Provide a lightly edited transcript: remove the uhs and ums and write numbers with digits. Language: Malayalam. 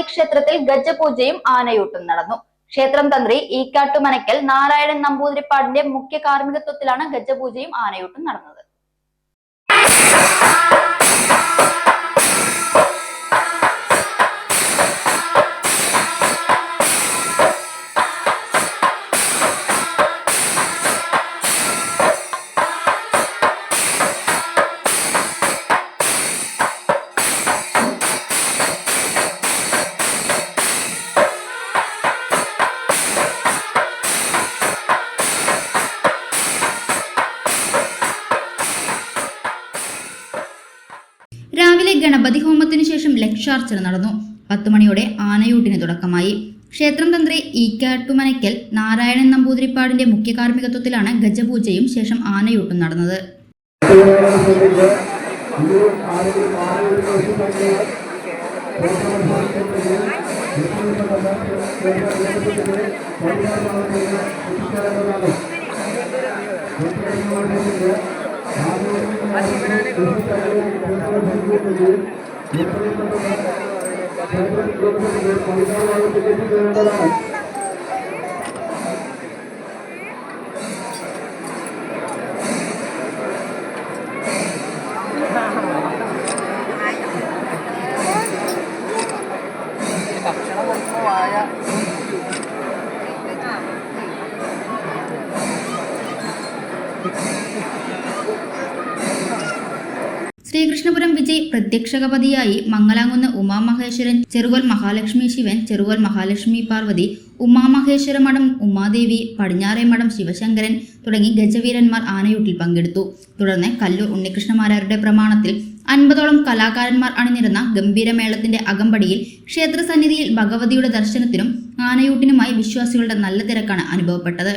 ക്ഷേത്രത്തിൽ ഗജപൂജയും ആനയൂട്ടും നടന്നു. ക്ഷേത്രം തന്ത്രി ഈക്കാട്ടുമനയ്ക്കൽ നാരായണൻ നമ്പൂതിരിപ്പാടിന്റെ മുഖ്യ കാർമ്മികത്വത്തിലാണ് ഗജപൂജയും ആനയൂട്ടും നടന്നത്. രാവിലെ ഗണപതി ഹോമത്തിനു ശേഷം ലക്ഷാർച്ചന നടന്നു. 10 മണിയോടെ ആനയൂട്ടിന് തുടക്കമായി. ക്ഷേത്രം തന്ത്രി ഈക്കാട്ടുമനയ്ക്കൽ നാരായണൻ നമ്പൂതിരിപ്പാടിന്റെ മുഖ്യ കാർമ്മികത്വത്തിലാണ് ഗജപൂജയും ശേഷം ആനയൂട്ടും നടന്നത്. ശ്രീകൃഷ്ണപുരം വിജയ് പ്രത്യക്ഷകപതിയായി മംഗലാംകുന്ന് ഉമാമഹേശ്വരൻ, ചെറുകോൽ മഹാലക്ഷ്മി ശിവൻ, ചെറുകോൽ മഹാലക്ഷ്മി പാർവതി, ഉമാമഹേശ്വര മഠം ഉമാദേവി, പടിഞ്ഞാറേ മഠം ശിവശങ്കരൻ തുടങ്ങി ഗജവീരന്മാർ ആനയൂട്ടിൽ പങ്കെടുത്തു. തുടർന്ന് കല്ലൂർ ഉണ്ണികൃഷ്ണമാരാരുടെ പ്രമാണത്തിൽ 50ഓളം കലാകാരന്മാർ അണിനിരുന്ന ഗംഭീരമേളത്തിന്റെ അകമ്പടിയിൽ ക്ഷേത്രസന്നിധിയിൽ ഭഗവതിയുടെ ദർശനത്തിനും ആനയൂട്ടിനുമായി വിശ്വാസികളുടെ നല്ല തിരക്കാണ് അനുഭവപ്പെട്ടത്.